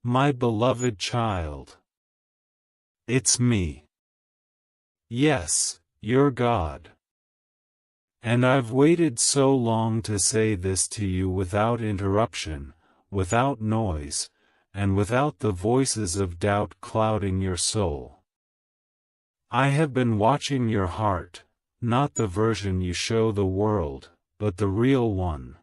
My beloved child. It's me. Yes, your God. And I've waited so long to say this to you without interruption, without noise, and without the voices of doubt clouding your soul. I have been watching your heart, not the version you show the world, but the real one.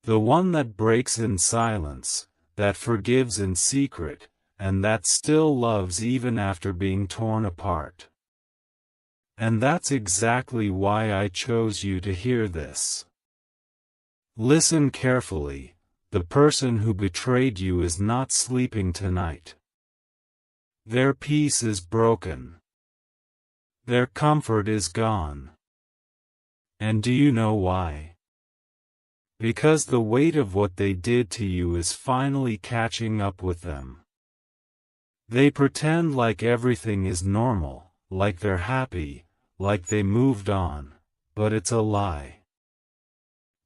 The one that breaks in silence, that forgives in secret, and that still loves even after being torn apart. And that's exactly why I chose you to hear this. Listen carefully. The person who betrayed you is not sleeping tonight. Their peace is broken. Their comfort is gone. And do you know why? Because the weight of what they did to you is finally catching up with them. They pretend like everything is normal, like they're happy, like they moved on, but it's a lie.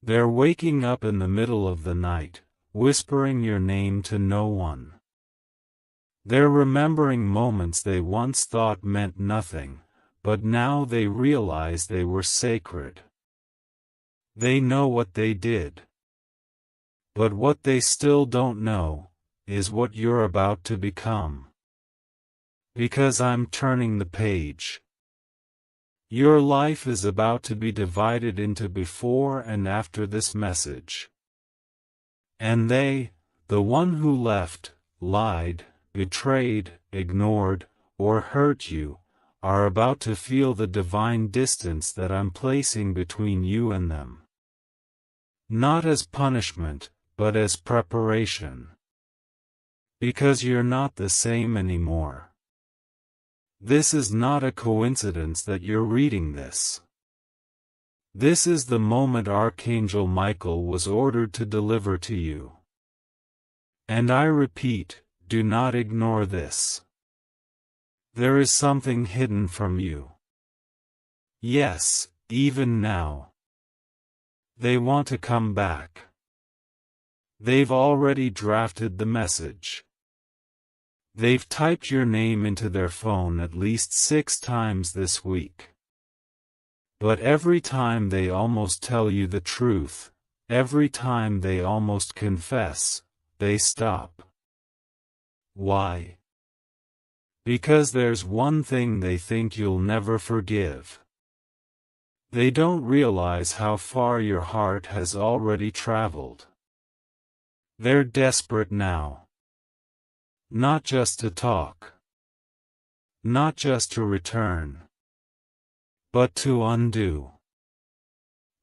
They're waking up in the middle of the night, whispering your name to no one. They're remembering moments they once thought meant nothing, but now they realize they were sacred. They know what they did. But what they still don't know is what you're about to become. Because I'm turning the page. Your life is about to be divided into before and after this message. And they, the one who left, lied, betrayed, ignored, or hurt you, are about to feel the divine distance that I'm placing between you and them. Not as punishment, but as preparation. Because you're not the same anymore. This is not a coincidence that you're reading this. This is the moment Archangel Michael was ordered to deliver to you. And I repeat, do not ignore this. There is something hidden from you. Yes, even now. They want to come back. They've already drafted the message. They've typed your name into their phone at least 6 times this week. But every time they almost tell you the truth, every time they almost confess, they stop. Why? Because there's one thing they think you'll never forgive. They don't realize how far your heart has already traveled. They're desperate now. Not just to talk. Not just to return. But to undo.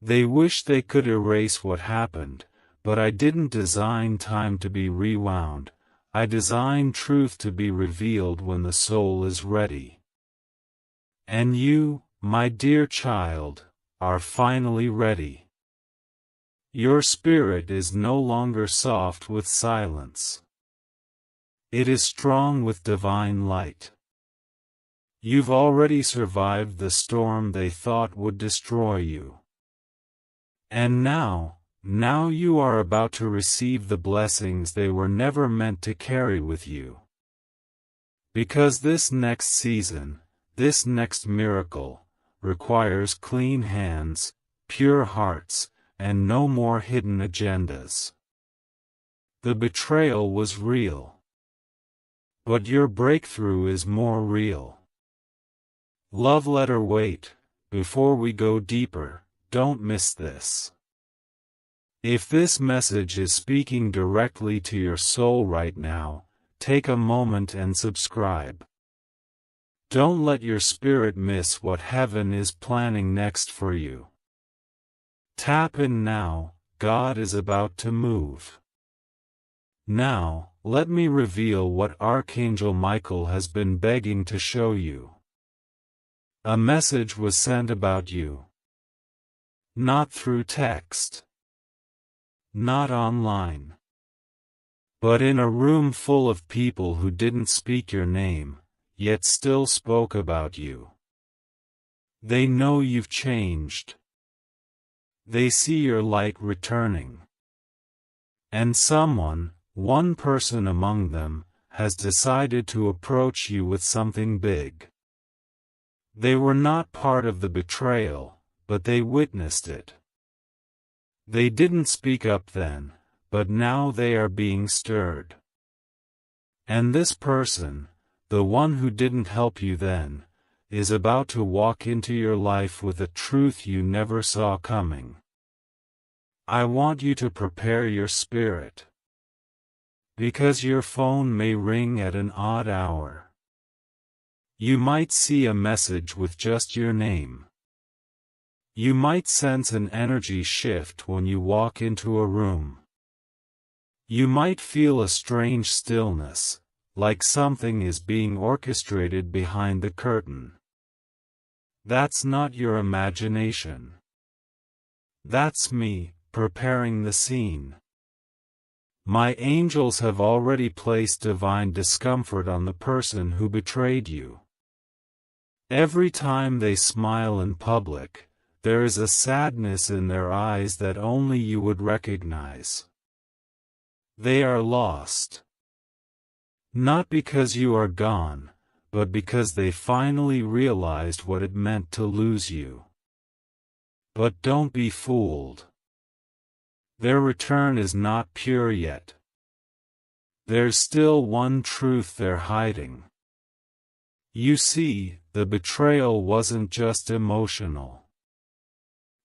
They wish they could erase what happened, but I didn't design time to be rewound. I designed truth to be revealed when the soul is ready. And you, my dear child, are finally ready. Your spirit is no longer soft with silence. It is strong with divine light. You've already survived the storm they thought would destroy you. And now you are about to receive the blessings they were never meant to carry with you. Because this next season, this next miracle, requires clean hands, pure hearts, and no more hidden agendas. The betrayal was real. But your breakthrough is more real. Love letter wait, before we go deeper, don't miss this. If this message is speaking directly to your soul right now, take a moment and subscribe. Don't let your spirit miss what heaven is planning next for you. Tap in now, God is about to move. Now, let me reveal what Archangel Michael has been begging to show you. A message was sent about you. Not through text. Not online. But in a room full of people who didn't speak your name, yet still spoke about you. They know you've changed. They see your light returning. And someone, One person among them has decided to approach you with something big. They were not part of the betrayal, but they witnessed it. They didn't speak up then, but now they are being stirred. And this person, the one who didn't help you then, is about to walk into your life with a truth you never saw coming. I want you to prepare your spirit. Because your phone may ring at an odd hour. You might see a message with just your name. You might sense an energy shift when you walk into a room. You might feel a strange stillness, like something is being orchestrated behind the curtain. That's not your imagination. That's me, preparing the scene. My angels have already placed divine discomfort on the person who betrayed you. Every time they smile in public, there is a sadness in their eyes that only you would recognize. They are lost. Not because you are gone, but because they finally realized what it meant to lose you. But don't be fooled. Their return is not pure yet. There's still one truth they're hiding. You see, the betrayal wasn't just emotional.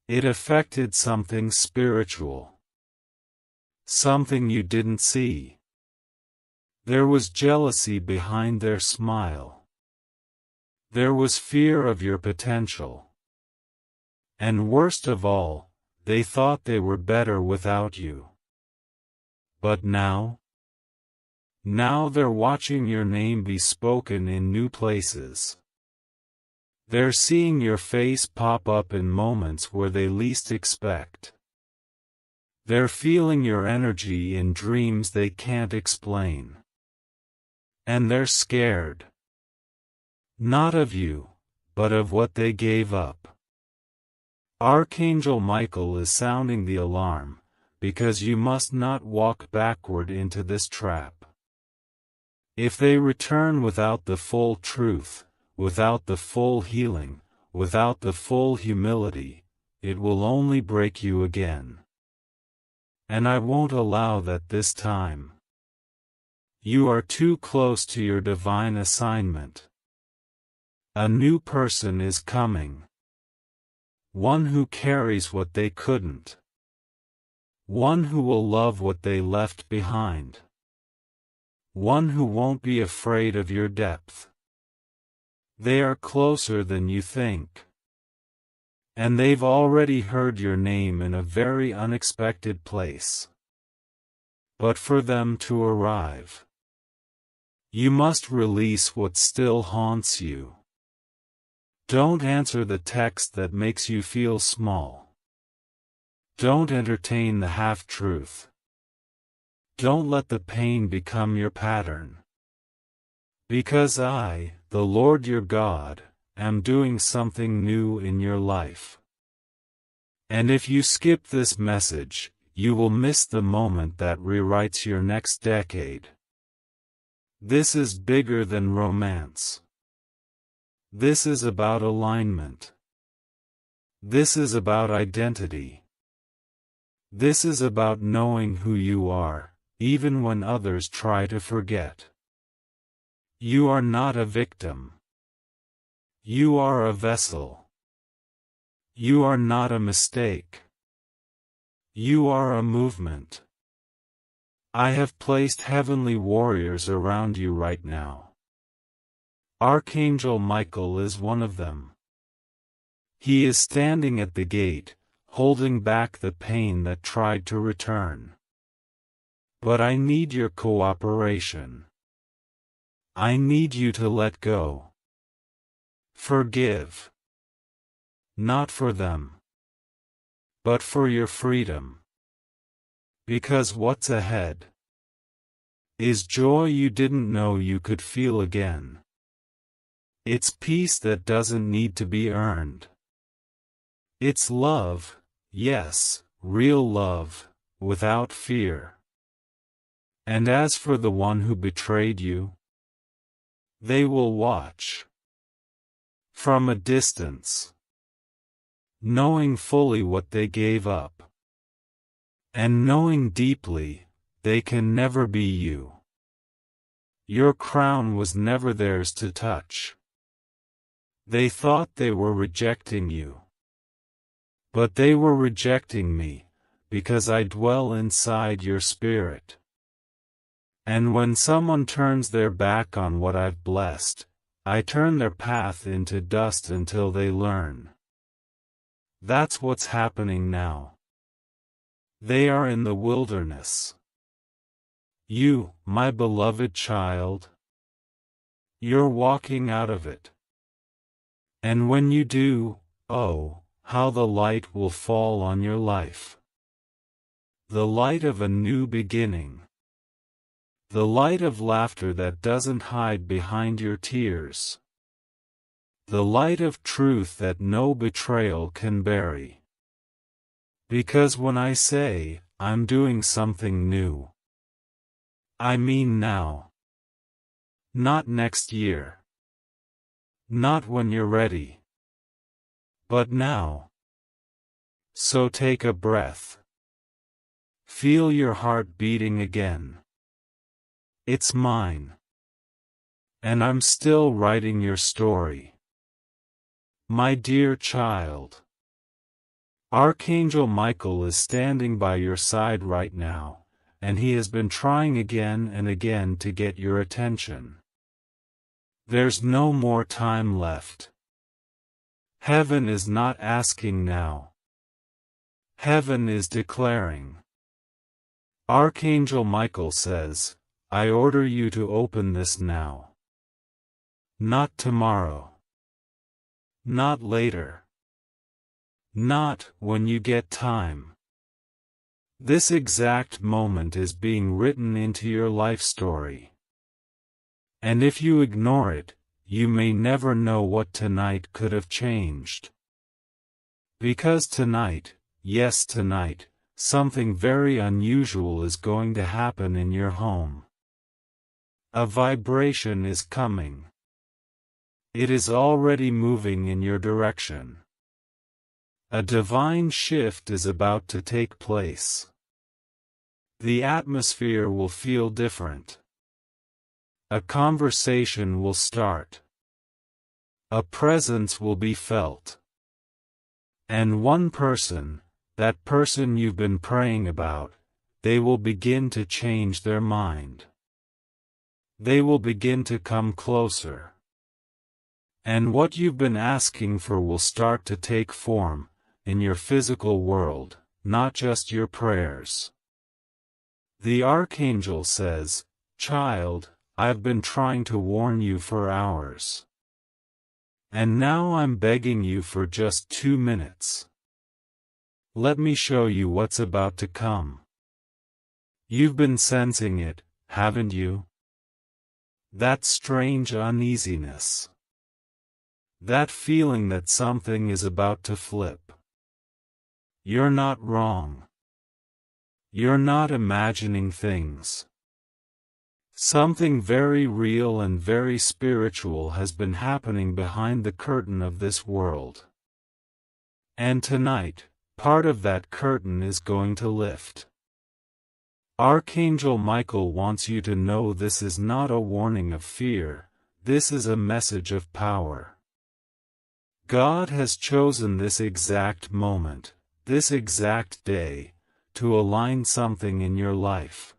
It affected something spiritual. Something you didn't see. There was jealousy behind their smile. There was fear of your potential. And worst of all, they thought they were better without you. But now? Now they're watching your name be spoken in new places. They're seeing your face pop up in moments where they least expect. They're feeling your energy in dreams they can't explain. And they're scared. Not of you, but of what they gave up. Archangel Michael is sounding the alarm, because you must not walk backward into this trap. If they return without the full truth, without the full healing, without the full humility, it will only break you again. And I won't allow that this time. You are too close to your divine assignment. A new person is coming. One who carries what they couldn't. One who will love what they left behind. One who won't be afraid of your depth. They are closer than you think. And they've already heard your name in a very unexpected place. But for them to arrive, you must release what still haunts you. Don't answer the text that makes you feel small. Don't entertain the half-truth. Don't let the pain become your pattern. Because I, the Lord your God, am doing something new in your life. And if you skip this message, you will miss the moment that rewrites your next decade. This is bigger than romance. This is about alignment. This is about identity. This is about knowing who you are, even when others try to forget. You are not a victim. You are a vessel. You are not a mistake. You are a movement. I have placed heavenly warriors around you right now. Archangel Michael is one of them. He is standing at the gate, holding back the pain that tried to return. But I need your cooperation. I need you to let go. Forgive. Not for them, but for your freedom. Because what's ahead is joy you didn't know you could feel again. It's peace that doesn't need to be earned. It's love, yes, real love, without fear. And as for the one who betrayed you, they will watch from a distance, knowing fully what they gave up, and knowing deeply they can never be you. Your crown was never theirs to touch. They thought they were rejecting you, but they were rejecting me, because I dwell inside your spirit. And when someone turns their back on what I've blessed, I turn their path into dust until they learn. That's what's happening now. They are in the wilderness. You, my beloved child, you're walking out of it. And when you do, oh, how the light will fall on your life. The light of a new beginning. The light of laughter that doesn't hide behind your tears. The light of truth that no betrayal can bury. Because when I say, I'm doing something new, I mean now. Not next year. Not when you're ready. But now. So take a breath. Feel your heart beating again. It's mine. And I'm still writing your story. My dear child. Archangel Michael is standing by your side right now, and he has been trying again and again to get your attention. There's no more time left. Heaven is not asking now. Heaven is declaring. Archangel Michael says, I order you to open this now. Not tomorrow. Not later. Not when you get time. This exact moment is being written into your life story. And if you ignore it, you may never know what tonight could have changed. Because tonight, yes tonight, something very unusual is going to happen in your home. A vibration is coming. It is already moving in your direction. A divine shift is about to take place. The atmosphere will feel different. A conversation will start. A presence will be felt. And one person, that person you've been praying about, they will begin to change their mind. They will begin to come closer. And what you've been asking for will start to take form, in your physical world, not just your prayers. The Archangel says, Child, I've been trying to warn you for hours. And now I'm begging you for just 2 minutes. Let me show you what's about to come. You've been sensing it, haven't you? That strange uneasiness. That feeling that something is about to flip. You're not wrong. You're not imagining things. Something very real and very spiritual has been happening behind the curtain of this world. And tonight, part of that curtain is going to lift. Archangel Michael wants you to know this is not a warning of fear, this is a message of power. God has chosen this exact moment, this exact day, to align something in your life.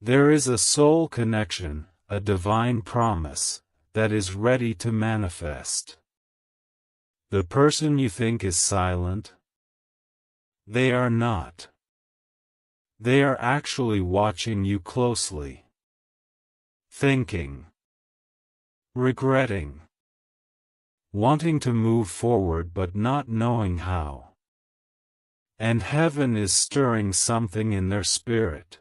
There is a soul connection, a divine promise, that is ready to manifest. The person you think is silent, they are not. They are actually watching you closely. Thinking. Regretting. Wanting to move forward but not knowing how. And heaven is stirring something in their spirit.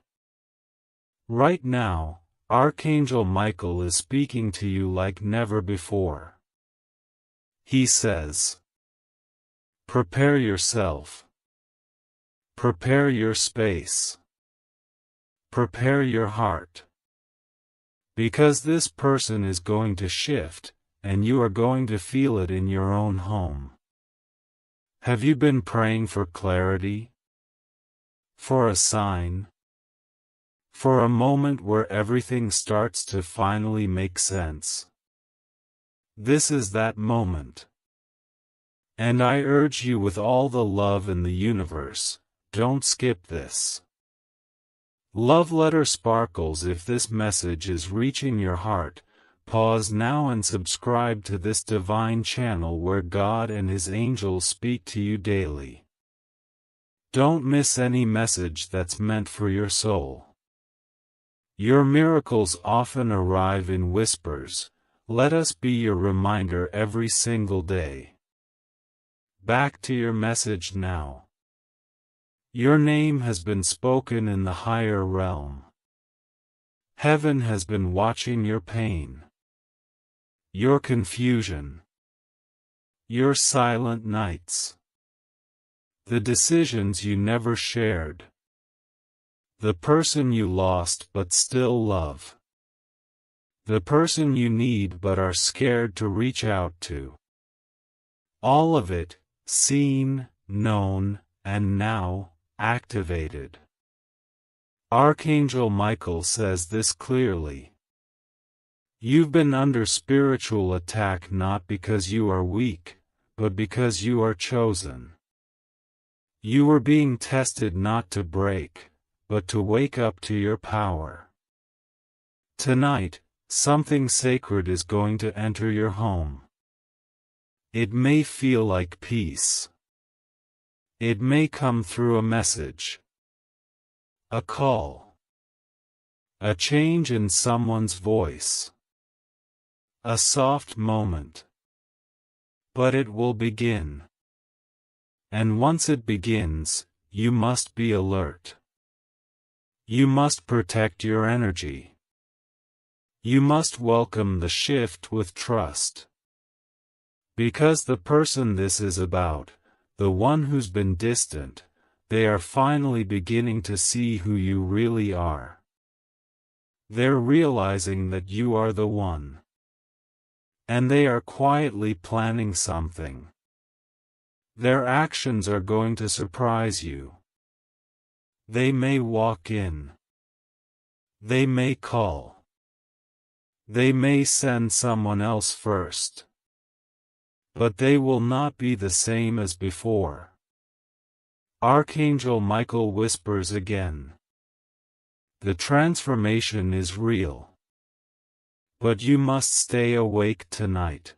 Right now, Archangel Michael is speaking to you like never before. He says, prepare yourself. Prepare your space. Prepare your heart. Because this person is going to shift, and you are going to feel it in your own home. Have you been praying for clarity? For a sign? For a moment where everything starts to finally make sense? This is that moment. And I urge you with all the love in the universe, don't skip this. Love letter sparkles. If this message is reaching your heart, pause now and subscribe to this divine channel where God and His angels speak to you daily. Don't miss any message that's meant for your soul. Your miracles often arrive in whispers. Let us be your reminder every single day. Back to your message now. Your name has been spoken in the higher realm. Heaven has been watching your pain, your confusion, your silent nights, the decisions you never shared, the person you lost but still love, the person you need but are scared to reach out to. All of it, seen, known, and now, activated. Archangel Michael says this clearly. You've been under spiritual attack not because you are weak, but because you are chosen. You are being tested not to break, but to wake up to your power. Tonight, something sacred is going to enter your home. It may feel like peace. It may come through a message, a call, a change in someone's voice, a soft moment. But it will begin. And once it begins, you must be alert. You must protect your energy. You must welcome the shift with trust. Because the person this is about, the one who's been distant, they are finally beginning to see who you really are. They're realizing that you are the one. And they are quietly planning something. Their actions are going to surprise you. They may walk in. They may call. They may send someone else first. But they will not be the same as before. Archangel Michael whispers again. The transformation is real. But you must stay awake tonight.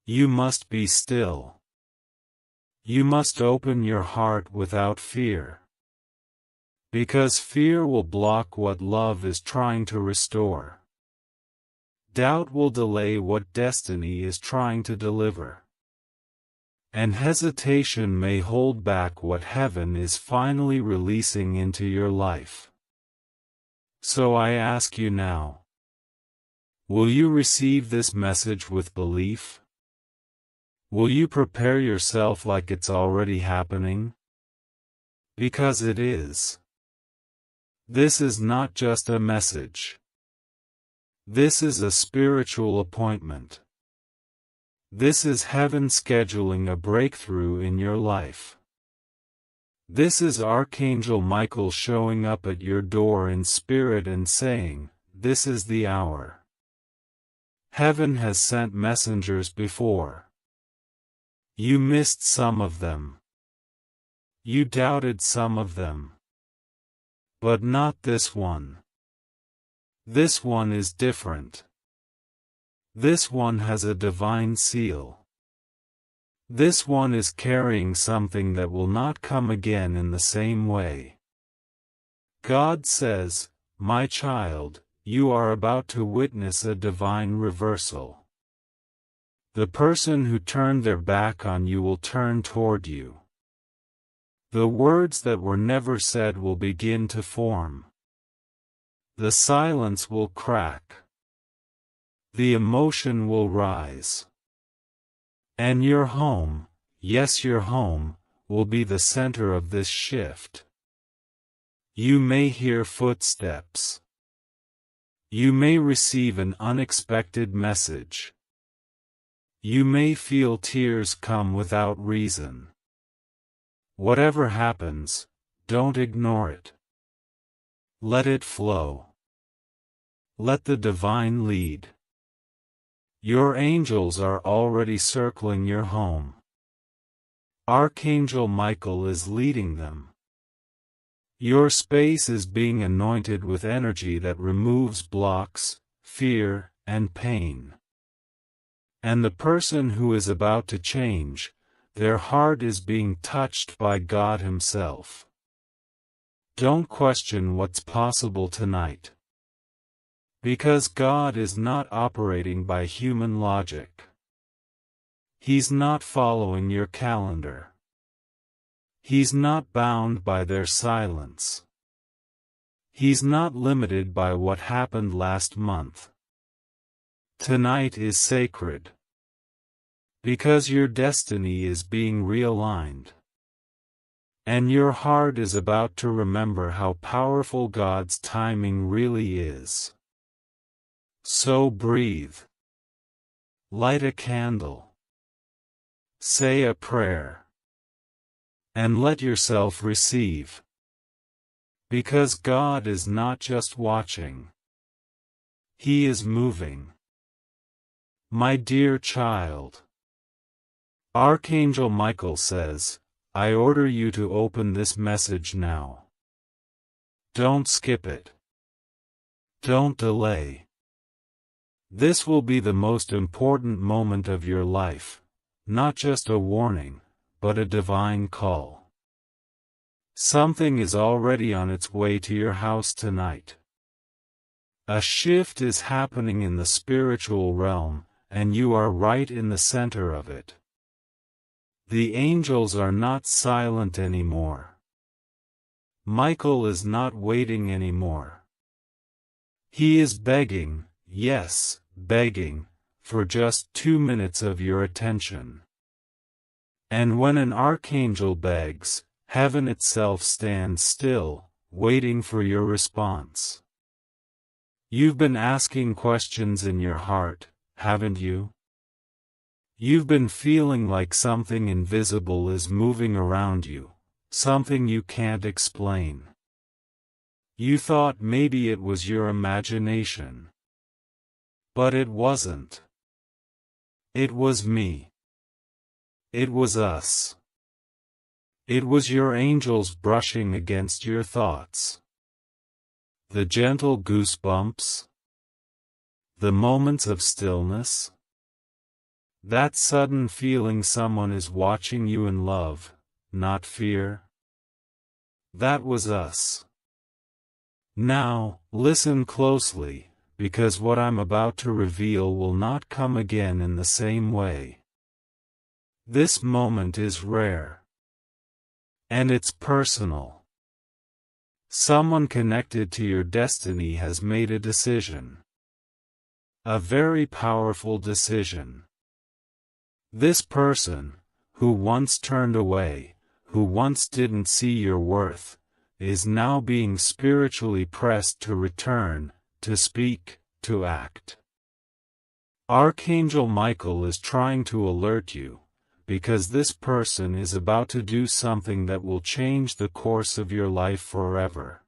You must be still. You must open your heart without fear. Because fear will block what love is trying to restore. Doubt will delay what destiny is trying to deliver. And hesitation may hold back what heaven is finally releasing into your life. So I ask you now. Will you receive this message with belief? Will you prepare yourself like it's already happening? Because it is. This is not just a message. This is a spiritual appointment. This is heaven scheduling a breakthrough in your life. This is Archangel Michael showing up at your door in spirit and saying, "This is the hour." Heaven has sent messengers before. You missed some of them. You doubted some of them. But not this one. This one is different. This one has a divine seal. This one is carrying something that will not come again in the same way. God says, "My child, you are about to witness a divine reversal." The person who turned their back on you will turn toward you. The words that were never said will begin to form. The silence will crack. The emotion will rise. And your home, yes, your home, will be the center of this shift. You may hear footsteps. You may receive an unexpected message. You may feel tears come without reason. Whatever happens, don't ignore it. Let it flow. Let the divine lead. Your angels are already circling your home. Archangel Michael is leading them. Your space is being anointed with energy that removes blocks, fear, and pain. And the person who is about to change, their heart is being touched by God Himself. Don't question what's possible tonight. Because God is not operating by human logic. He's not following your calendar. He's not bound by their silence. He's not limited by what happened last month. Tonight is sacred. Because your destiny is being realigned. And your heart is about to remember how powerful God's timing really is. So breathe. Light a candle. Say a prayer. And let yourself receive. Because God is not just watching. He is moving. My dear child. Archangel Michael says, I order you to open this message now. Don't skip it. Don't delay. This will be the most important moment of your life, not just a warning, but a divine call. Something is already on its way to your house tonight. A shift is happening in the spiritual realm, and you are right in the center of it. The angels are not silent anymore. Michael is not waiting anymore. He is begging, yes, begging, for just 2 minutes of your attention. And when an archangel begs, heaven itself stands still, waiting for your response. You've been asking questions in your heart, haven't you? You've been feeling like something invisible is moving around you, something you can't explain. You thought maybe it was your imagination. But it wasn't. It was me. It was us. It was your angels brushing against your thoughts. The gentle goosebumps. The moments of stillness. That sudden feeling someone is watching you in love, not fear. That was us. Now, listen closely, because what I'm about to reveal will not come again in the same way. This moment is rare. And it's personal. Someone connected to your destiny has made a decision. A very powerful decision. This person, who once turned away, who once didn't see your worth, is now being spiritually pressed to return, to speak, to act. Archangel Michael is trying to alert you, because this person is about to do something that will change the course of your life forever.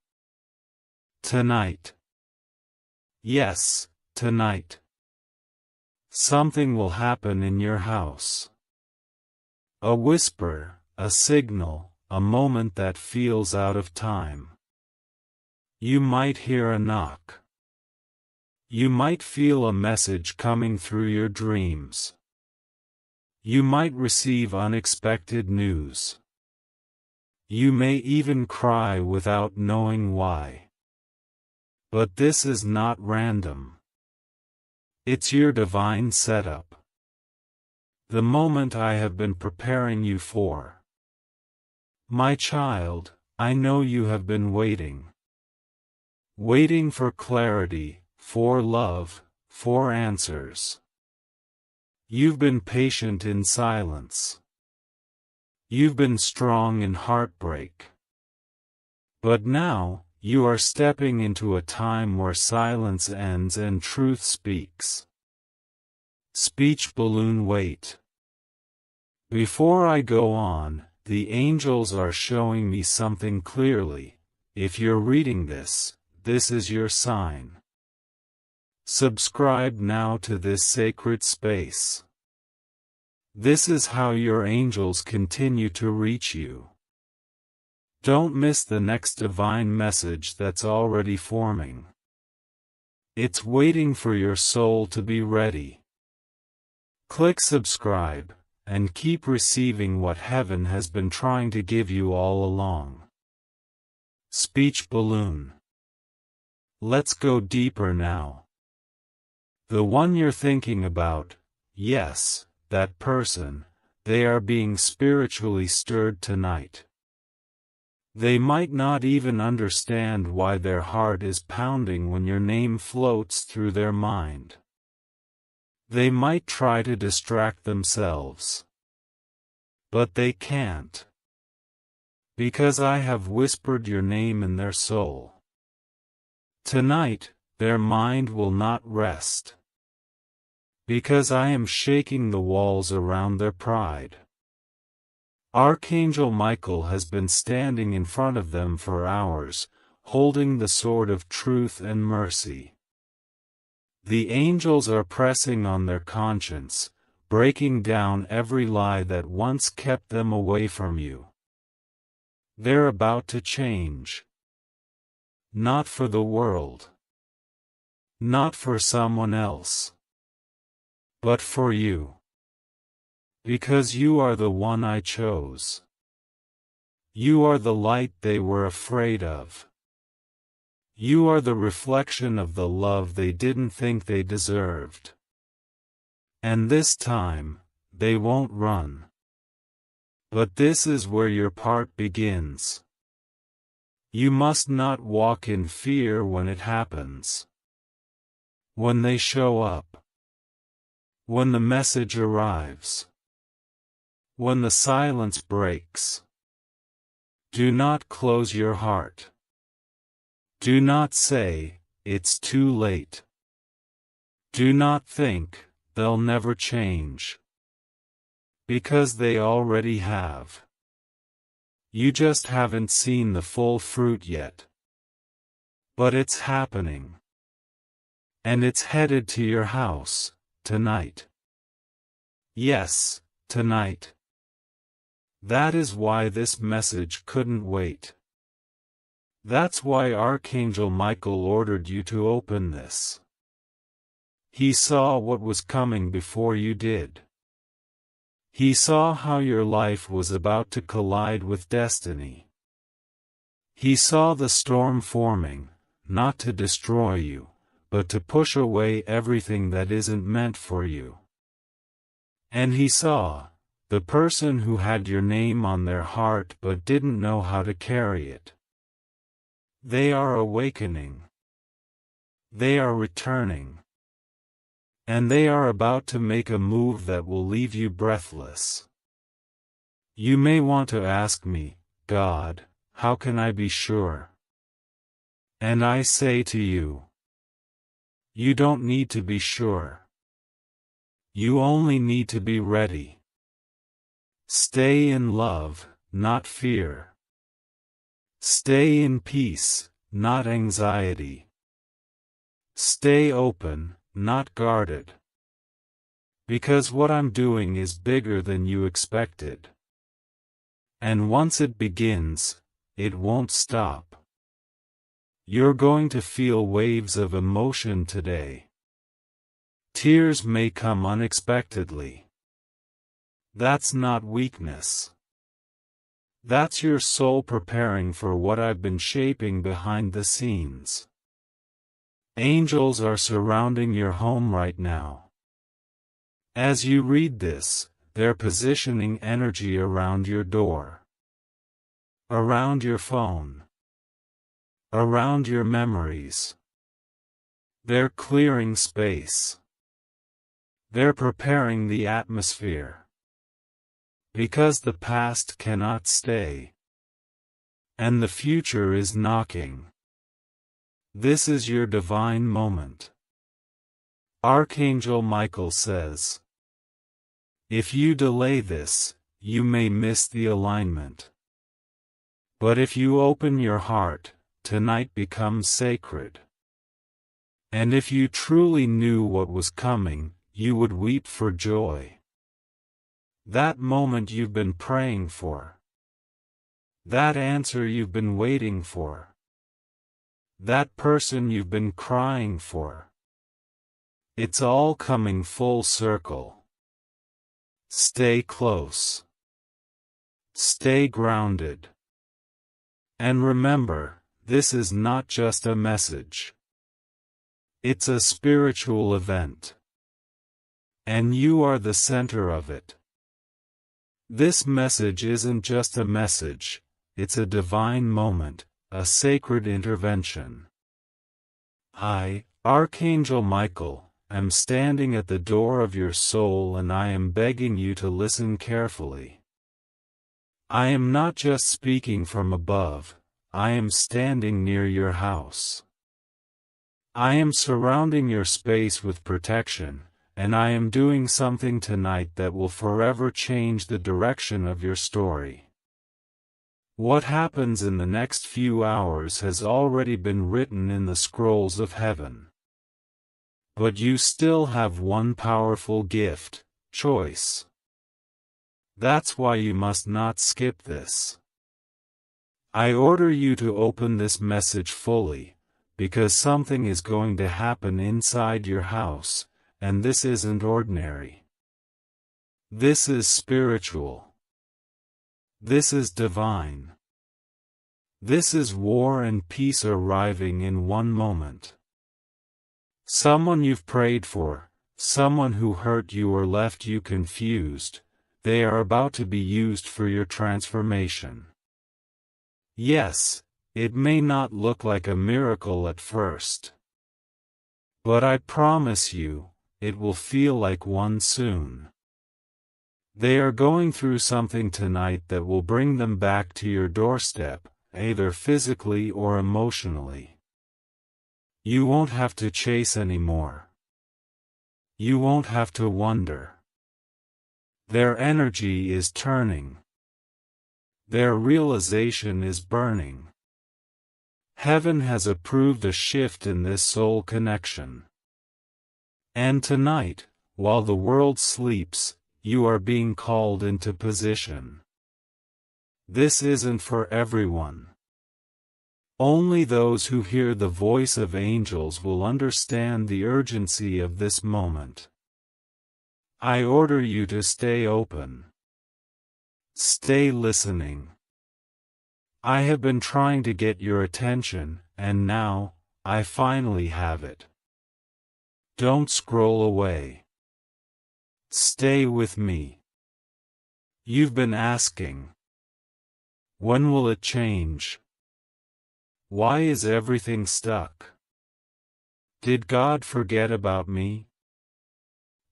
Tonight. Yes, tonight. Something will happen in your house. A whisper, a signal, a moment that feels out of time. You might hear a knock. You might feel a message coming through your dreams. You might receive unexpected news. You may even cry without knowing why. But this is not random. It's your divine setup. The moment I have been preparing you for. My child, I know you have been waiting. Waiting for clarity, for love, for answers. You've been patient in silence. You've been strong in heartbreak. But now, you are stepping into a time where silence ends and truth speaks. Speech balloon wait. Before I go on, the angels are showing me something clearly. If you're reading this, this is your sign. Subscribe now to this sacred space. This is how your angels continue to reach you. Don't miss the next divine message that's already forming. It's waiting for your soul to be ready. Click subscribe, and keep receiving what heaven has been trying to give you all along. Speech balloon. Let's go deeper now. The one you're thinking about, yes, that person, they are being spiritually stirred tonight. They might not even understand why their heart is pounding when your name floats through their mind. They might try to distract themselves. But they can't. Because I have whispered your name in their soul. Tonight, their mind will not rest. Because I am shaking the walls around their pride. Archangel Michael has been standing in front of them for hours, holding the sword of truth and mercy. The angels are pressing on their conscience, breaking down every lie that once kept them away from you. They're about to change. Not for the world. Not for someone else. But for you. Because you are the one I chose. You are the light they were afraid of. You are the reflection of the love they didn't think they deserved. And this time, they won't run. But this is where your part begins. You must not walk in fear when it happens. When they show up. When the message arrives. When the silence breaks. Do not close your heart. Do not say, it's too late. Do not think, they'll never change. Because they already have. You just haven't seen the full fruit yet. But it's happening. And it's headed to your house, tonight. Yes, tonight. That is why this message couldn't wait. That's why Archangel Michael ordered you to open this. He saw what was coming before you did. He saw how your life was about to collide with destiny. He saw the storm forming, not to destroy you, but to push away everything that isn't meant for you. And he saw the person who had your name on their heart but didn't know how to carry it. They are awakening. They are returning. And they are about to make a move that will leave you breathless. You may want to ask me, God, how can I be sure? And I say to you, you don't need to be sure. You only need to be ready. Stay in love, not fear. Stay in peace, not anxiety. Stay open, not guarded. Because what I'm doing is bigger than you expected. And once it begins, it won't stop. You're going to feel waves of emotion today. Tears may come unexpectedly. That's not weakness. That's your soul preparing for what I've been shaping behind the scenes. Angels are surrounding your home right now. As you read this, they're positioning energy around your door. Around your phone. Around your memories. They're clearing space. They're preparing the atmosphere. Because the past cannot stay. and the future is knocking. This is your divine moment. Archangel Michael says, if you delay this, you may miss the alignment. But if you open your heart, tonight becomes sacred. And if you truly knew what was coming, you would weep for joy. That moment you've been praying for. That answer you've been waiting for. That person you've been crying for. It's all coming full circle. Stay close. Stay grounded. And remember, this is not just a message. It's a spiritual event. And you are the center of it. This message isn't just a message, it's a divine moment, a sacred intervention. I, Archangel Michael, am standing at the door of your soul and I am begging you to listen carefully. I am not just speaking from above, I am standing near your house. I am surrounding your space with protection, and I am doing something tonight that will forever change the direction of your story. What happens in the next few hours has already been written in the scrolls of heaven. But you still have one powerful gift, choice. That's why you must not skip this. I order you to open this message fully, because something is going to happen inside your house, and this isn't ordinary. This is spiritual. This is divine. This is war and peace arriving in one moment. Someone you've prayed for, someone who hurt you or left you confused, they are about to be used for your transformation. Yes, it may not look like a miracle at first. But I promise you, it will feel like one soon. They are going through something tonight that will bring them back to your doorstep, either physically or emotionally. You won't have to chase anymore. You won't have to wonder. Their energy is turning. Their realization is burning. Heaven has approved a shift in this soul connection. And tonight, while the world sleeps, you are being called into position. This isn't for everyone. Only those who hear the voice of angels will understand the urgency of this moment. I order you to stay open. Stay listening. I have been trying to get your attention, and now, I finally have it. Don't scroll away. Stay with me. You've been asking. When will it change? Why is everything stuck? Did God forget about me?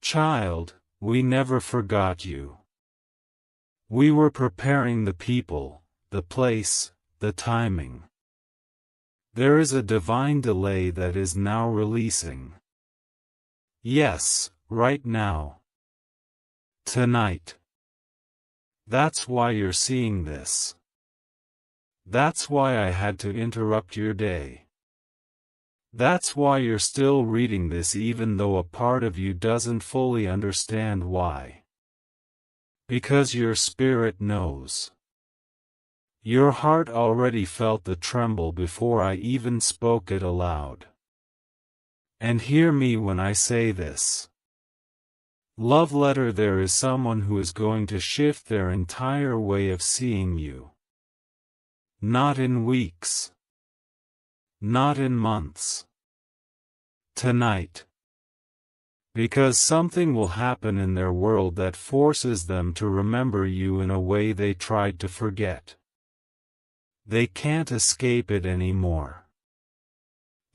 Child, we never forgot you. We were preparing the people, the place, the timing. There is a divine delay that is now releasing. Yes, right now. Tonight. That's why you're seeing this. That's why I had to interrupt your day. That's why you're still reading this even though a part of you doesn't fully understand why. Because your spirit knows. Your heart already felt the tremble before I even spoke it aloud. And hear me when I say this. Love letter, there is someone who is going to shift their entire way of seeing you. Not in weeks. Not in months. Tonight. Because something will happen in their world that forces them to remember you in a way they tried to forget. They can't escape it anymore.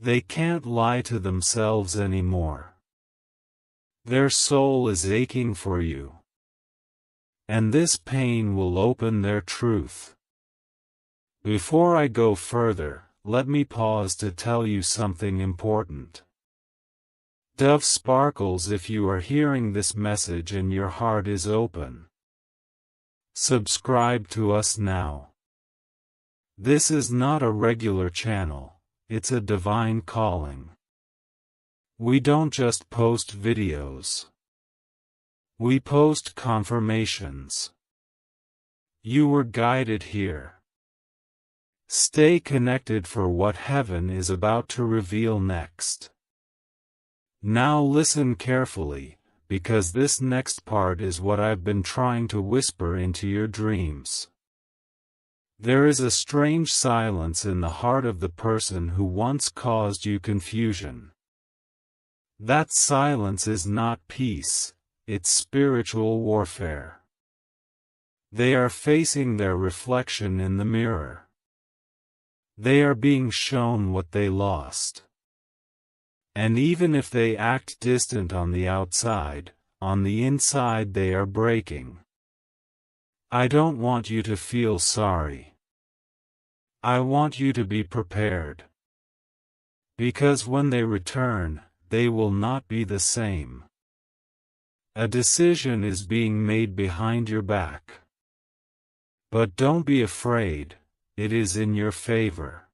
They can't lie to themselves anymore. Their soul is aching for you. And this pain will open their truth. Before I go further, let me pause to tell you something important. Dove sparkles if you are hearing this message and your heart is open. Subscribe to us now. This is not a regular channel, it's a divine calling. We don't just post videos. We post confirmations. You were guided here. Stay connected for what heaven is about to reveal next. Now listen carefully, because this next part is what I've been trying to whisper into your dreams. There is a strange silence in the heart of the person who once caused you confusion. That silence is not peace, it's spiritual warfare. They are facing their reflection in the mirror. They are being shown what they lost. And even if they act distant on the outside, on the inside they are breaking. I don't want you to feel sorry. I want you to be prepared. Because when they return, they will not be the same. A decision is being made behind your back. But don't be afraid, it is in your favor.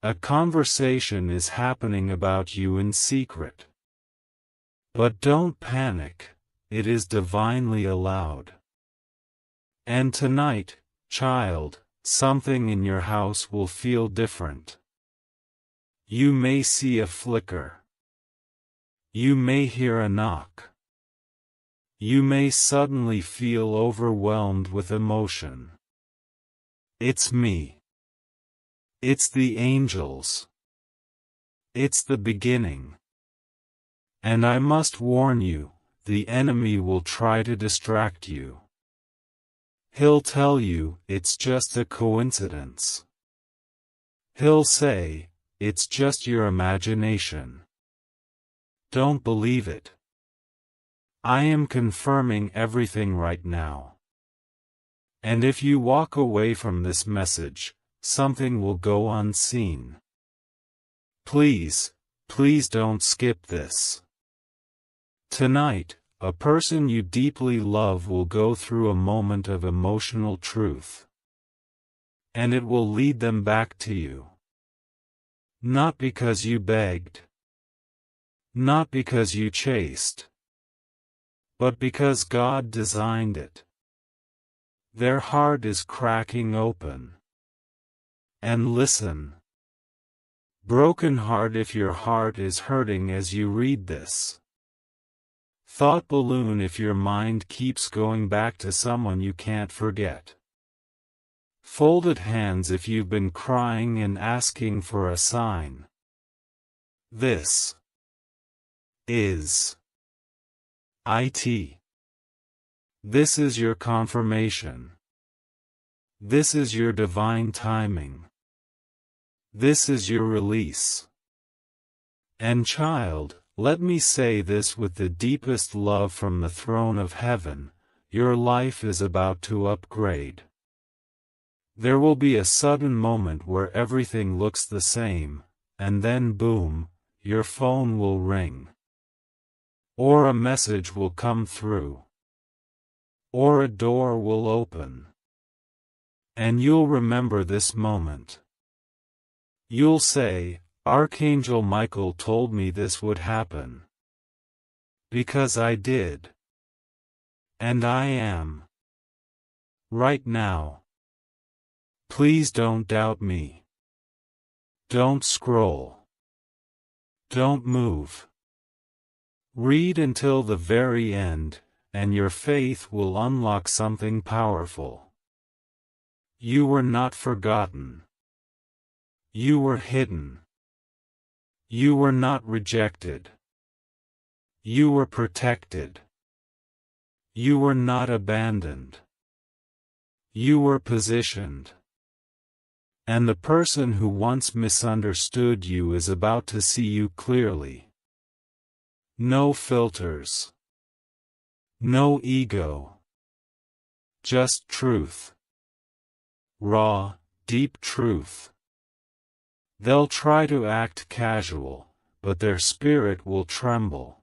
A conversation is happening about you in secret. But don't panic, it is divinely allowed. And tonight, child, something in your house will feel different. You may see a flicker. You may hear a knock. You may suddenly feel overwhelmed with emotion. It's me. It's the angels. It's the beginning. And I must warn you, the enemy will try to distract you. He'll tell you, it's just a coincidence. He'll say, it's just your imagination. Don't believe it. I am confirming everything right now. And if you walk away from this message, something will go unseen. Please, please don't skip this. Tonight, a person you deeply love will go through a moment of emotional truth. And it will lead them back to you. Not because you begged. Not because you chased. But because God designed it. Their heart is cracking open. And listen. Broken heart, if your heart is hurting as you read this. Thought balloon if your mind keeps going back to someone you can't forget. Folded hands if you've been crying and asking for a sign. This is it. This is your confirmation. This is your divine timing. This is your release. And child, let me say this with the deepest love from the throne of heaven, your life is about to upgrade. There will be a sudden moment where everything looks the same, and then boom, your phone will ring. Or a message will come through. Or a door will open. And you'll remember this moment. You'll say, Archangel Michael told me this would happen. Because I did. And I am. Right now. Please don't doubt me. Don't scroll. Don't move. Read until the very end, and your faith will unlock something powerful. You were not forgotten. You were hidden. You were not rejected. You were protected. You were not abandoned. You were positioned. And the person who once misunderstood you is about to see you clearly. No filters. No ego. Just truth. Raw, deep truth. They'll try to act casual, but their spirit will tremble.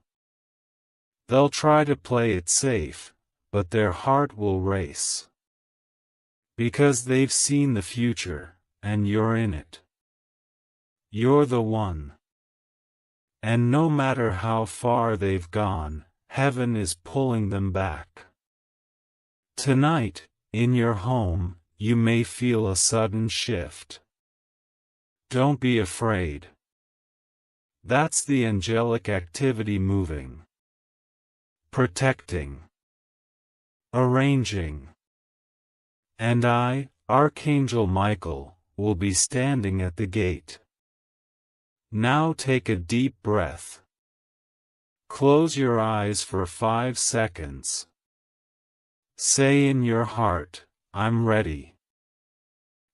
They'll try to play it safe, but their heart will race. Because they've seen the future, and you're in it. You're the one. And no matter how far they've gone, heaven is pulling them back. Tonight, in your home, you may feel a sudden shift. Don't be afraid. That's the angelic activity moving. Protecting. Arranging. And I, Archangel Michael, will be standing at the gate. Now take a deep breath. Close your eyes for 5 seconds. Say in your heart, I'm ready.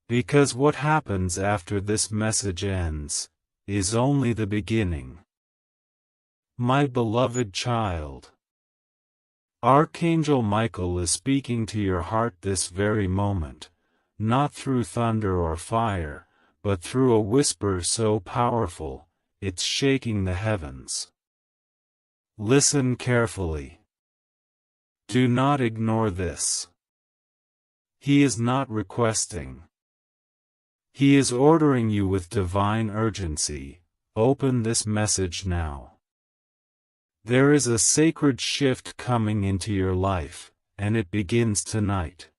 Because what happens after this message ends is only the beginning. My beloved child, Archangel Michael is speaking to your heart this very moment, not through thunder or fire, but through a whisper so powerful, it's shaking the heavens. Listen carefully. Do not ignore this. He is not requesting. He is ordering you with divine urgency. Open this message now. There is a sacred shift coming into your life, and it begins tonight.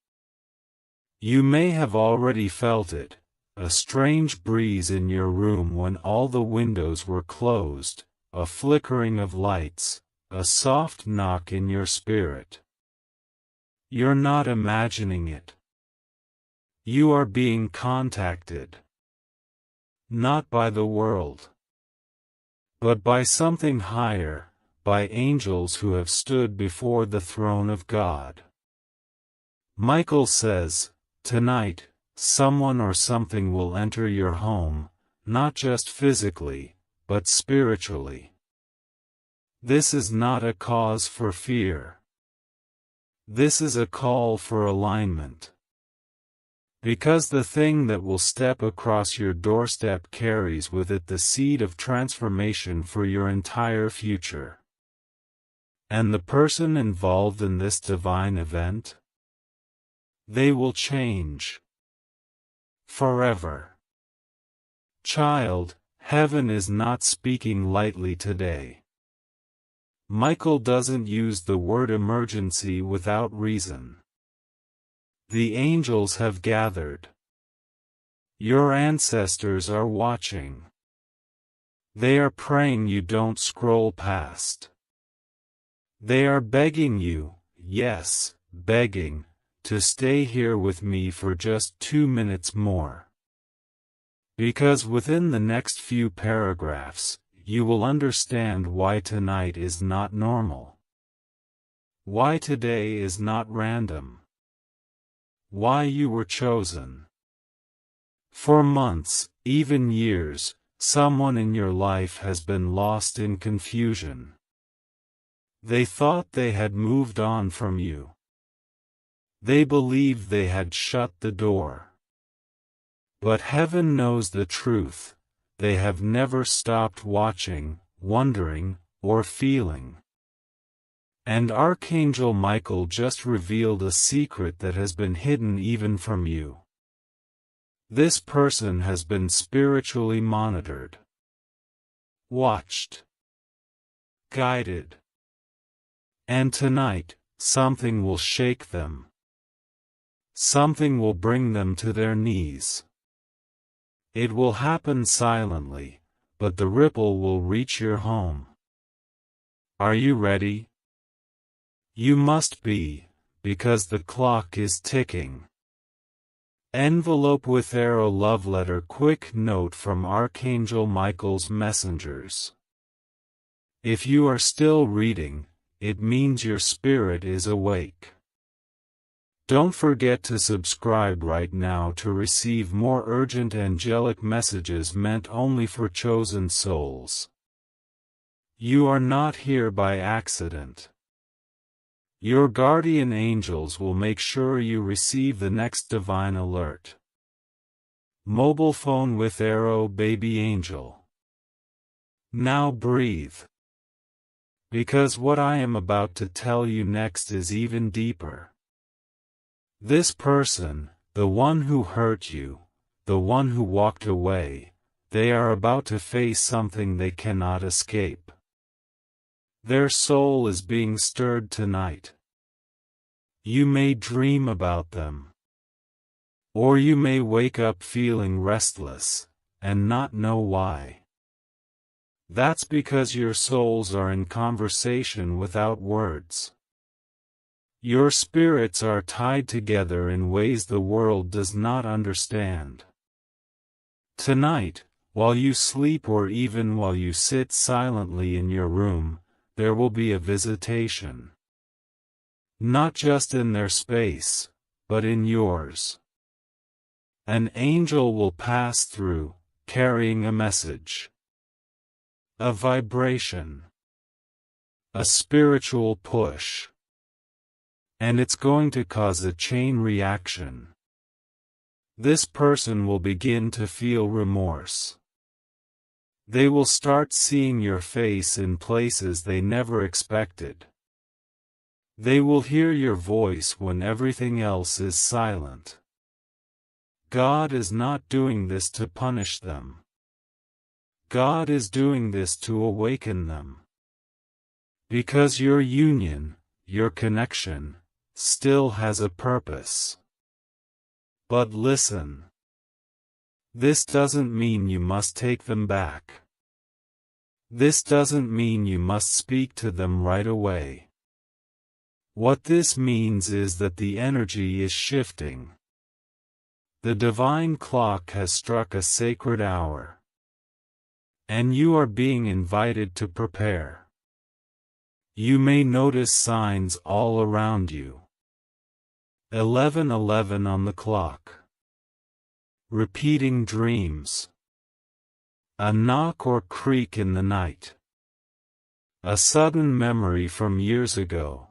You may have already felt it, a strange breeze in your room when all the windows were closed, a flickering of lights, a soft knock in your spirit. You're not imagining it. You are being contacted. Not by the world, but by something higher, by angels who have stood before the throne of God. Michael says, tonight, someone or something will enter your home, not just physically, but spiritually. This is not a cause for fear. This is a call for alignment. Because the thing that will step across your doorstep carries with it the seed of transformation for your entire future. And the person involved in this divine event? They will change. Forever. Child, heaven is not speaking lightly today. Michael doesn't use the word emergency without reason. The angels have gathered. Your ancestors are watching. They are praying you don't scroll past. They are begging you, yes, begging, to stay here with me for just 2 minutes more. Because within the next few paragraphs, you will understand why tonight is not normal. Why today is not random. Why you were chosen. For months, even years, someone in your life has been lost in confusion. They thought they had moved on from you. They believed they had shut the door. But heaven knows the truth. They have never stopped watching, wondering, or feeling. And Archangel Michael just revealed a secret that has been hidden even from you. This person has been spiritually monitored, watched, guided. And tonight, something will shake them. Something will bring them to their knees. It will happen silently, but the ripple will reach your home. Are you ready? You must be, because the clock is ticking. Envelope with arrow love letter quick note from Archangel Michael's messengers. If you are still reading, it means your spirit is awake. Don't forget to subscribe right now to receive more urgent angelic messages meant only for chosen souls. You are not here by accident. Your guardian angels will make sure you receive the next divine alert. Mobile phone with arrow baby angel. Now breathe. Because what I am about to tell you next is even deeper. This person, the one who hurt you, the one who walked away, they are about to face something they cannot escape. Their soul is being stirred tonight. You may dream about them. Or you may wake up feeling restless, and not know why. That's because your souls are in conversation without words. Your spirits are tied together in ways the world does not understand. Tonight, while you sleep or even while you sit silently in your room, there will be a visitation. Not just in their space, but in yours. An angel will pass through, carrying a message. A vibration. A spiritual push. And it's going to cause a chain reaction. This person will begin to feel remorse. They will start seeing your face in places they never expected. They will hear your voice when everything else is silent. God is not doing this to punish them. God is doing this to awaken them. Because your union, your connection, still has a purpose. But listen. This doesn't mean you must take them back. This doesn't mean you must speak to them right away. What this means is that the energy is shifting. The divine clock has struck a sacred hour. And you are being invited to prepare. You may notice signs all around you. 11:11 on the clock. Repeating dreams. A knock or creak in the night. A sudden memory from years ago.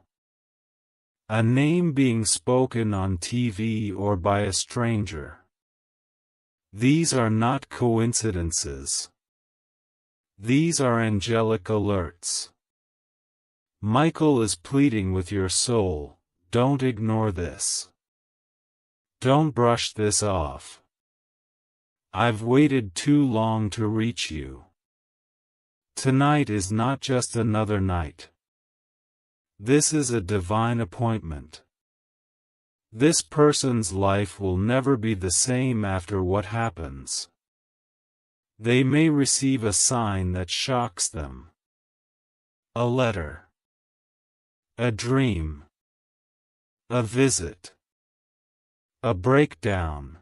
A name being spoken on TV or by a stranger. These are not coincidences. These are angelic alerts. Michael is pleading with your soul, don't ignore this. Don't brush this off. I've waited too long to reach you. Tonight is not just another night. This is a divine appointment. This person's life will never be the same after what happens. They may receive a sign that shocks them. A letter. A dream. A visit. A breakdown.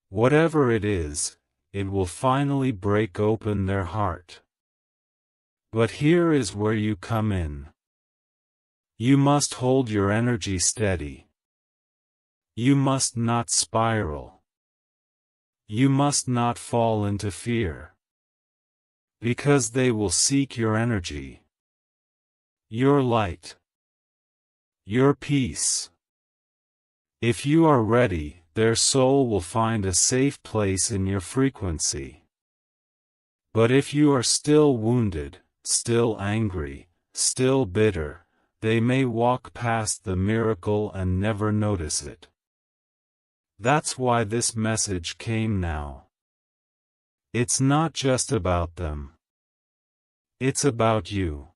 Whatever it is, it will finally break open their heart. But here is where you come in. You must hold your energy steady. You must not spiral. You must not fall into fear. Because they will seek your energy. Your light. Your peace. If you are ready, their soul will find a safe place in your frequency. But if you are still wounded, still angry, still bitter, they may walk past the miracle and never notice it. That's why this message came now. It's not just about them. It's about you.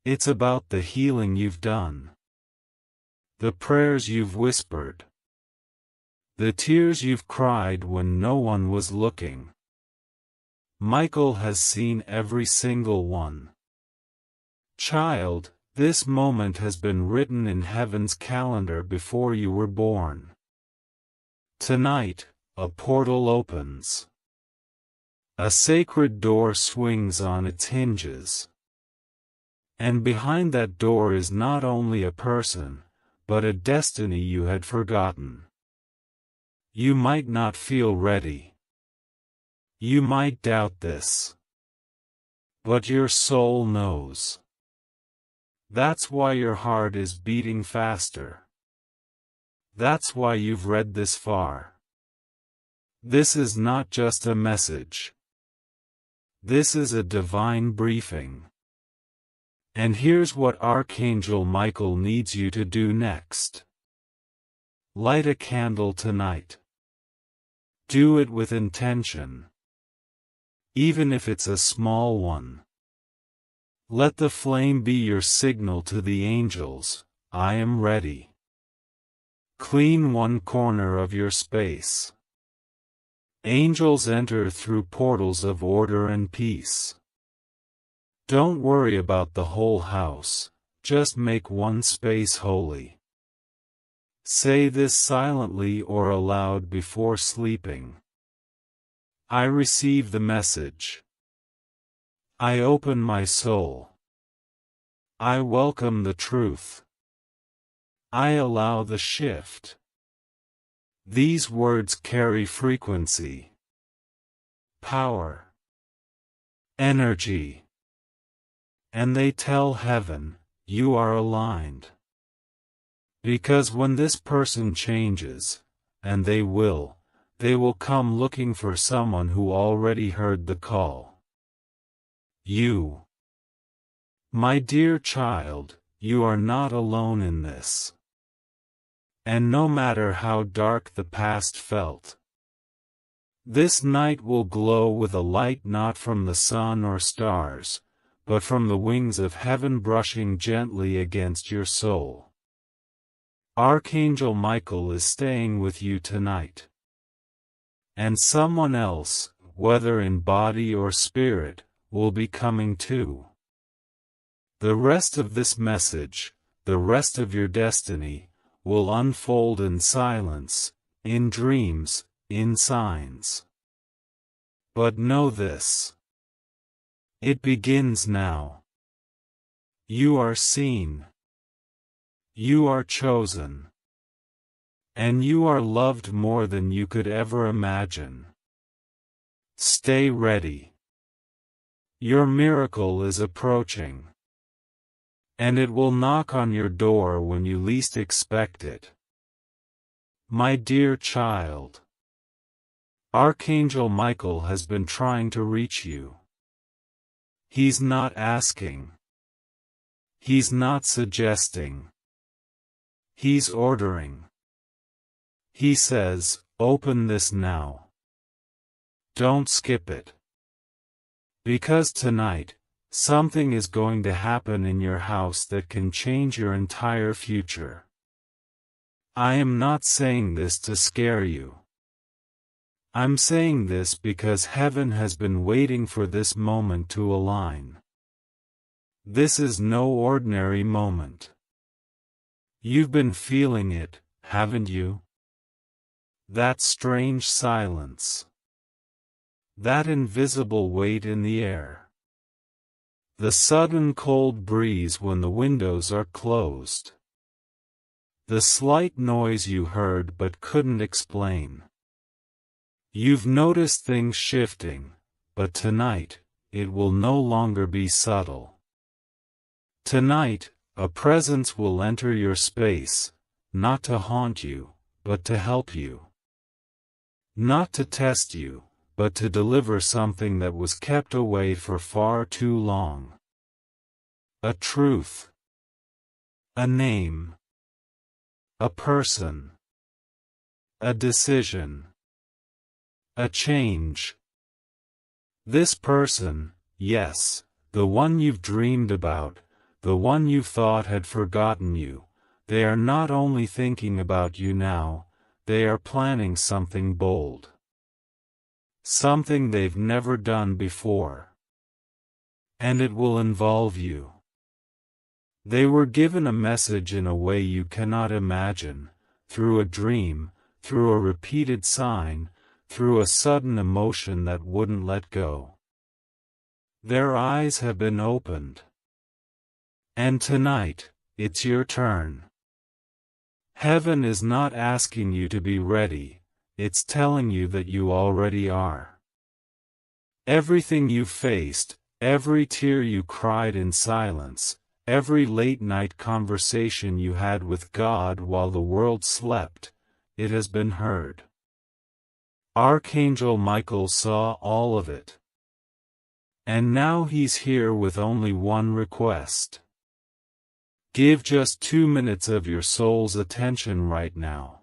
It's about the healing you've done. The prayers you've whispered. The tears you've cried when no one was looking. Michael has seen every single one. Child, this moment has been written in heaven's calendar before you were born. Tonight, a portal opens. A sacred door swings on its hinges. And behind that door is not only a person, but a destiny you had forgotten. You might not feel ready. You might doubt this. But your soul knows. That's why your heart is beating faster. That's why you've read this far. This is not just a message. This is a divine briefing. And here's what Archangel Michael needs you to do next. Light a candle tonight. Do it with intention. Even if it's a small one. Let the flame be your signal to the angels, I am ready. Clean one corner of your space. Angels enter through portals of order and peace. Don't worry about the whole house, just make one space holy. Say this silently or aloud before sleeping. I receive the message. I open my soul. I welcome the truth. I allow the shift. These words carry frequency, power, energy, and they tell heaven, you are aligned. Because when this person changes, and they will come looking for someone who already heard the call. You. My dear child, you are not alone in this. And no matter how dark the past felt, this night will glow with a light not from the sun or stars, but from the wings of heaven brushing gently against your soul. Archangel Michael is staying with you tonight. And someone else, whether in body or spirit, will be coming too. The rest of this message, the rest of your destiny, will unfold in silence, in dreams, in signs. But know this. It begins now. You are seen. You are chosen. And you are loved more than you could ever imagine. Stay ready. Your miracle is approaching. And it will knock on your door when you least expect it. My dear child, Archangel Michael has been trying to reach you. He's not asking. He's not suggesting. He's ordering. He says, open this now. Don't skip it. Because tonight, something is going to happen in your house that can change your entire future. I am not saying this to scare you. I'm saying this because heaven has been waiting for this moment to align. This is no ordinary moment. You've been feeling it, haven't you? That strange silence. That invisible weight in the air. The sudden cold breeze when the windows are closed. The slight noise you heard but couldn't explain. You've noticed things shifting, but tonight, it will no longer be subtle. Tonight, a presence will enter your space, not to haunt you, but to help you. Not to test you, but to deliver something that was kept away for far too long. A truth. A name. A person. A decision. A change. This person, yes, the one you've dreamed about, the one you thought had forgotten you, they are not only thinking about you now, they are planning something bold. Something they've never done before. And it will involve you. They were given a message in a way you cannot imagine, through a dream, through a repeated sign, through a sudden emotion that wouldn't let go. Their eyes have been opened. And tonight, it's your turn. Heaven is not asking you to be ready. It's telling you that you already are. Everything you faced, every tear you cried in silence, every late-night conversation you had with God while the world slept, it has been heard. Archangel Michael saw all of it. And now he's here with only one request. Give just 2 minutes of your soul's attention right now.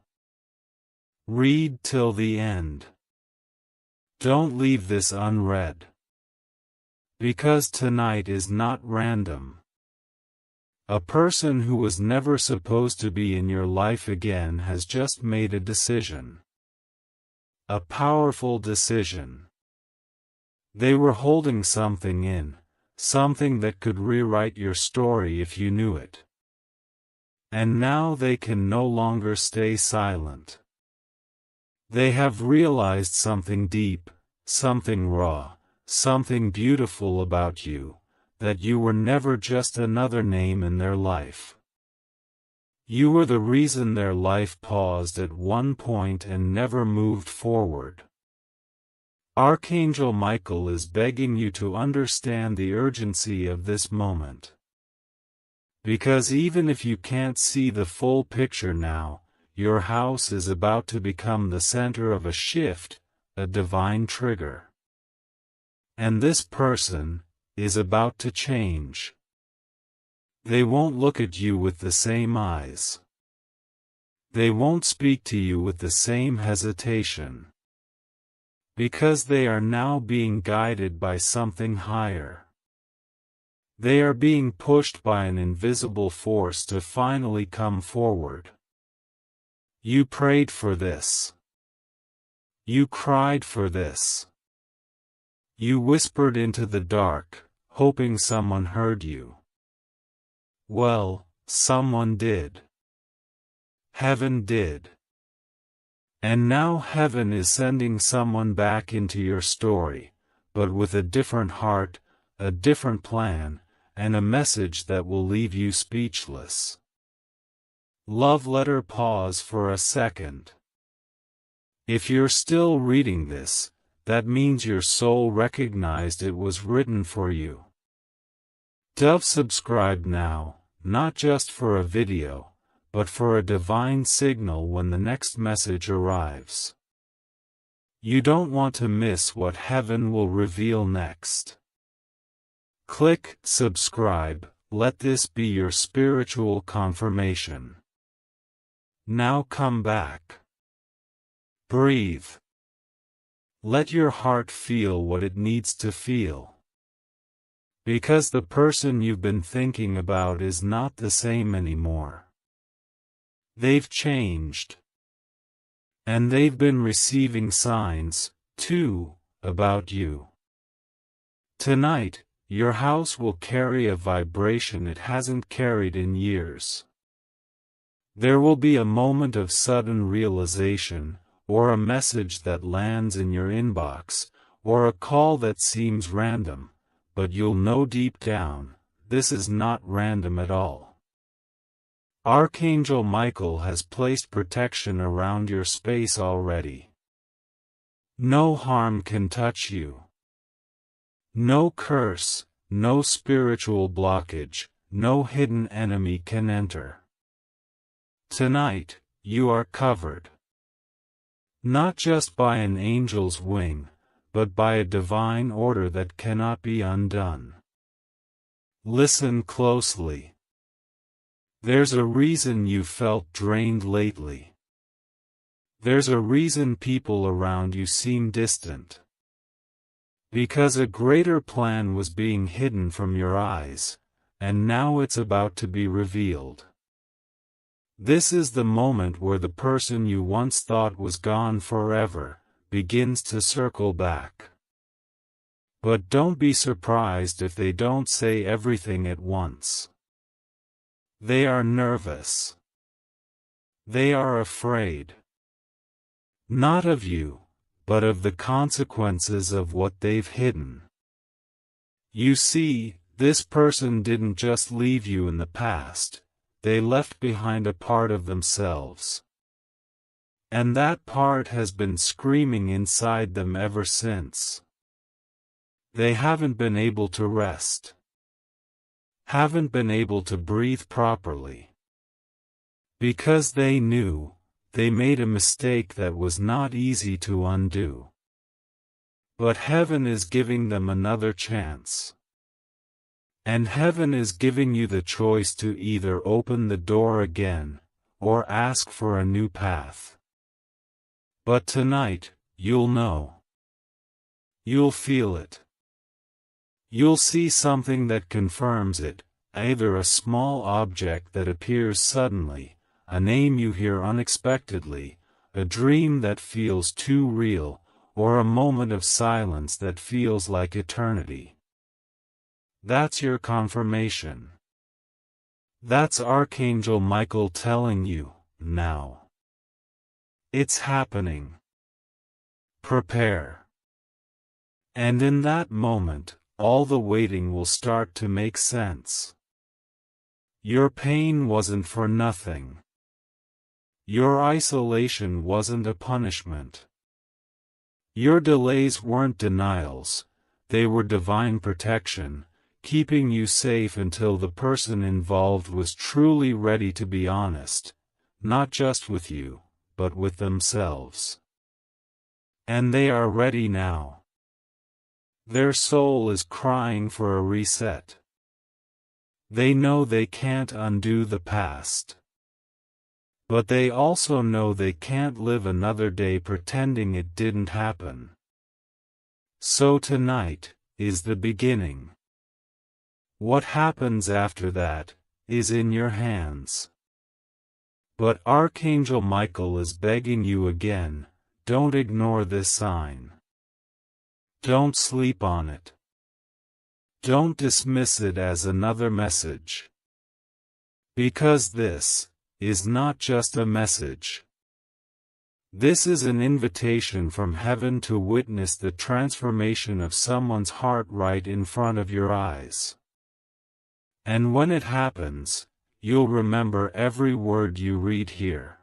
Read till the end. Don't leave this unread. Because tonight is not random. A person who was never supposed to be in your life again has just made a decision. A powerful decision. They were holding something in, something that could rewrite your story if you knew it. And now they can no longer stay silent. They have realized something deep, something raw, something beautiful about you, that you were never just another name in their life. You were the reason their life paused at one point and never moved forward. Archangel Michael is begging you to understand the urgency of this moment. Because even if you can't see the full picture now, your house is about to become the center of a shift, a divine trigger. And this person is about to change. They won't look at you with the same eyes. They won't speak to you with the same hesitation. Because they are now being guided by something higher. They are being pushed by an invisible force to finally come forward. You prayed for this. You cried for this. You whispered into the dark, hoping someone heard you. Well, someone did. Heaven did. And now heaven is sending someone back into your story, but with a different heart, a different plan, and a message that will leave you speechless. Love letter. Pause for a second. If you're still reading this, that means your soul recognized it was written for you. Subscribe now, not just for a video, but for a divine signal when the next message arrives. You don't want to miss what heaven will reveal next. Click subscribe, let this be your spiritual confirmation. Now come back. Breathe. Let your heart feel what it needs to feel. Because the person you've been thinking about is not the same anymore. They've changed. And they've been receiving signs, too, about you. Tonight, your house will carry a vibration it hasn't carried in years. There will be a moment of sudden realization, or a message that lands in your inbox, or a call that seems random, but you'll know deep down, this is not random at all. Archangel Michael has placed protection around your space already. No harm can touch you. No curse, no spiritual blockage, no hidden enemy can enter. Tonight, you are covered. Not just by an angel's wing, but by a divine order that cannot be undone. Listen closely. There's a reason you felt drained lately. There's a reason people around you seem distant. Because a greater plan was being hidden from your eyes, and now it's about to be revealed. This is the moment where the person you once thought was gone forever begins to circle back. But don't be surprised if they don't say everything at once. They are nervous. They are afraid. Not of you, but of the consequences of what they've hidden. You see, this person didn't just leave you in the past, they left behind a part of themselves. And that part has been screaming inside them ever since. They haven't been able to rest. Haven't been able to breathe properly. Because they knew, they made a mistake that was not easy to undo. But heaven is giving them another chance. And heaven is giving you the choice to either open the door again, or ask for a new path. But tonight, you'll know. You'll feel it. You'll see something that confirms it, either a small object that appears suddenly, a name you hear unexpectedly, a dream that feels too real, or a moment of silence that feels like eternity. That's your confirmation. That's Archangel Michael telling you, now. It's happening. Prepare. And in that moment, all the waiting will start to make sense. Your pain wasn't for nothing. Your isolation wasn't a punishment. Your delays weren't denials, they were divine protection, keeping you safe until the person involved was truly ready to be honest, not just with you, but with themselves. And they are ready now. Their soul is crying for a reset. They know they can't undo the past. But they also know they can't live another day pretending it didn't happen. So tonight is the beginning. What happens after that is in your hands. But Archangel Michael is begging you again, don't ignore this sign. Don't sleep on it. Don't dismiss it as another message. Because this is not just a message. This is an invitation from heaven to witness the transformation of someone's heart right in front of your eyes. And when it happens, you'll remember every word you read here.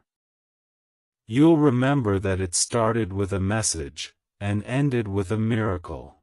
You'll remember that it started with a message, and ended with a miracle.